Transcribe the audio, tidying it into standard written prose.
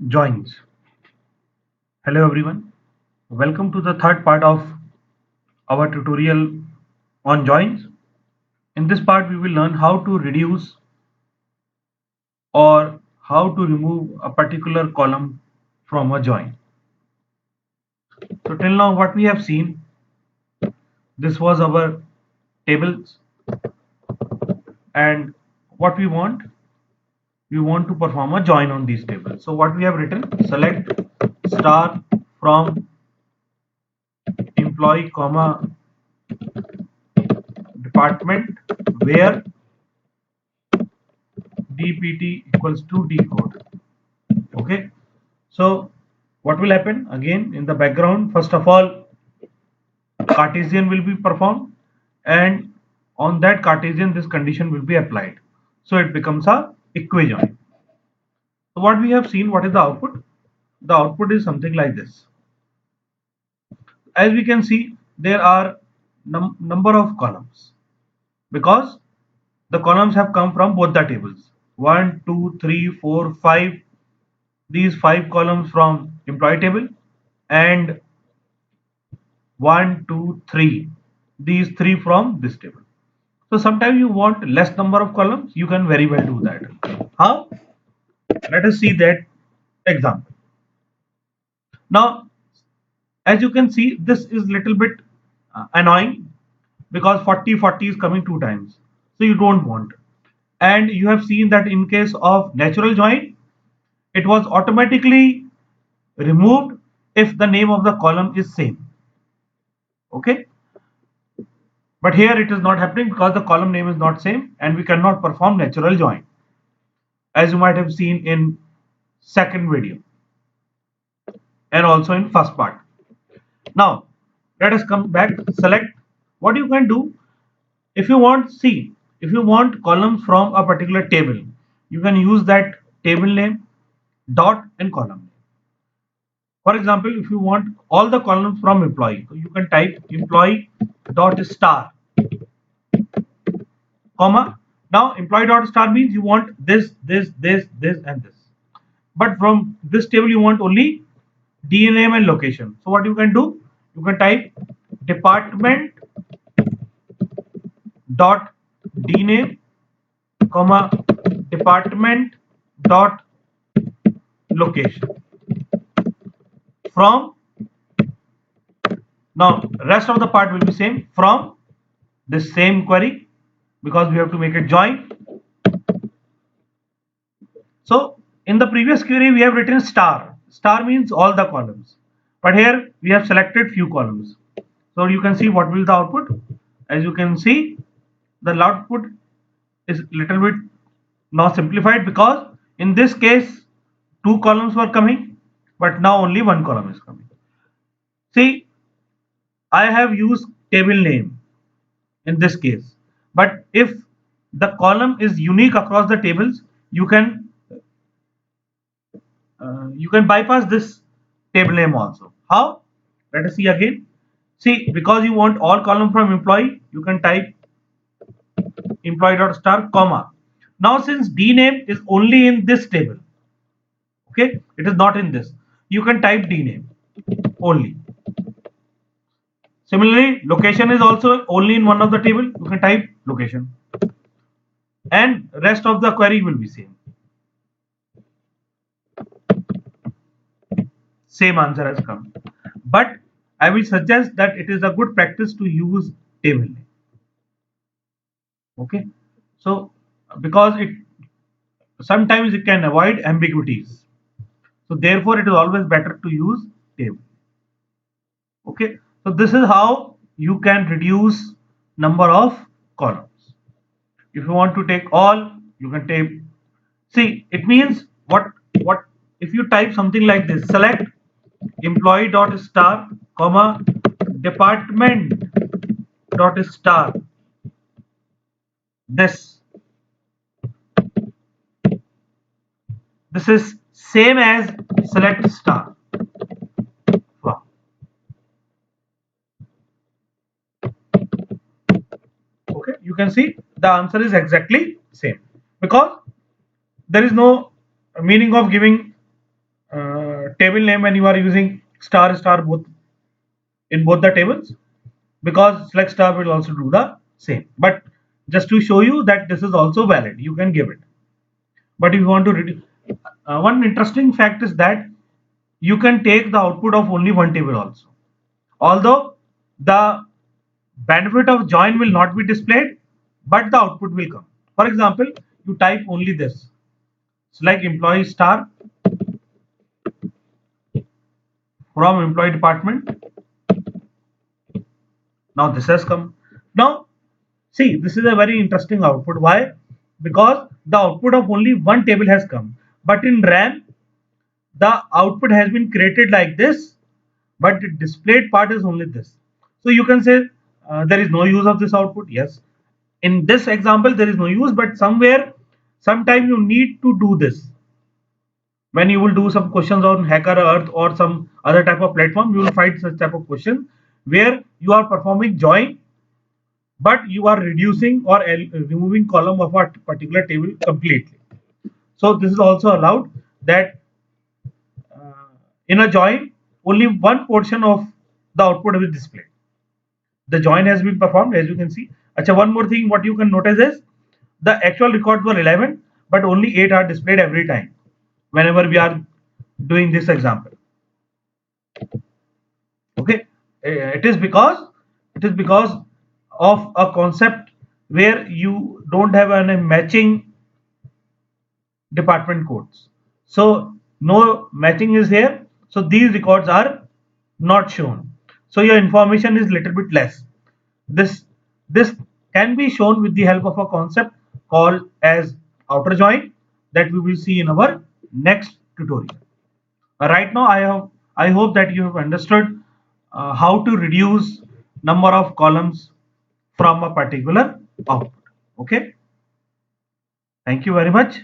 Joins. Hello everyone. Welcome to the third part of our tutorial on joins. In this part we will learn how to reduce or how to remove a particular column from a join. So till now what we have seen, this was our tables, and what we want to perform a join on these tables. So what we have written, select star from employee comma department where dpt equals to decode. Okay, so what will happen again in the background? First of all, Cartesian will be performed, and on that Cartesian this condition will be applied, so it becomes a equijoin. So what we have seen, what is the output? The output is something like this. As we can see, there are number of columns because the columns have come from both the tables, 1 2 3 4 5. These 5 columns from employee table, and 1 2 3, these 3 from this table. So sometimes you want less number of columns, you can very well do that. How? Let us see that example. Now as you can see, this is little bit annoying because 40 is coming 2 times, so you don't want. And you have seen that in case of natural join, it was automatically removed if the name of the column is same. Okay, but here it is not happening because the column name is not same, and we cannot perform natural join, as you might have seen in second video and also in first part. Now let us come back. Select what you can do. If you want, see, if you want columns from a particular table, you can use that table name, dot, and column name. For example, if you want all the columns from employee, so you can type employee dot star, comma. Now employee dot star means you want this, and this. But from this table you want only DA name and location. So what you can do? You can type department dot dname, comma, department dot location. From, now rest of the part will be same from this same query because we have to make it join. So in the previous query we have written star. Star means all the columns, but here we have selected few columns. So you can see what will the output. As you can see, the output is little bit now simplified because in this case 2 columns were coming, but now only 1 column is coming. See, I have used table name in this case, but if the column is unique across the tables, you can bypass this table name also. How? Let us see again. See, because you want all column from employee, you can type employee dot star, comma. Now since d name is only in this table, okay, it is not in this, you can type d name only. Similarly, location is also only in one of the table, you can type location, and rest of the query will be same answer has come. But I will suggest that it is a good practice to use table name. Okay, so because it sometimes it can avoid ambiguities, so therefore it is always better to use table. Okay, so this is how you can reduce number of columns. If you want to take all, you can take, see, it means what if you type something like this, select employee dot star, comma, department dot star, this is same as select star from. Okay, you can see the answer is exactly same because there is no meaning of giving table name when you are using star star both in both the tables, because select star will also do the same. But just to show you that this is also valid, you can give it. But if you want to reduce, one interesting fact is that you can take the output of only one table also. Although the benefit of join will not be displayed, but the output will come. For example, you type only this, select employee star from employee department. Now this has come. Now see, this is a very interesting output. Why? Because the output of only one table has come. But in RAM, the output has been created like this, but the displayed part is only this. So you can say there is no use of this output. Yes. In this example, there is no use, but somewhere, sometime you need to do this. When you will do some questions on Hacker Earth or some other type of platform, you will find such type of question where you are performing join, but you are reducing or removing column of a particular table completely. So this is also allowed that in a join, only one portion of the output will be displayed. The join has been performed, as you can see. Achha, one more thing, what you can notice is the actual records were 11, but only 8 are displayed every time whenever we are doing this example. Okay, it is because of a concept where you don't have any matching department codes. So no matching is here. So these records are not shown. So your information is little bit less. This can be shown with the help of a concept called as outer join that we will see in our next tutorial. Right now, I hope that you have understood how to reduce number of columns from a particular output. Okay. Thank you very much.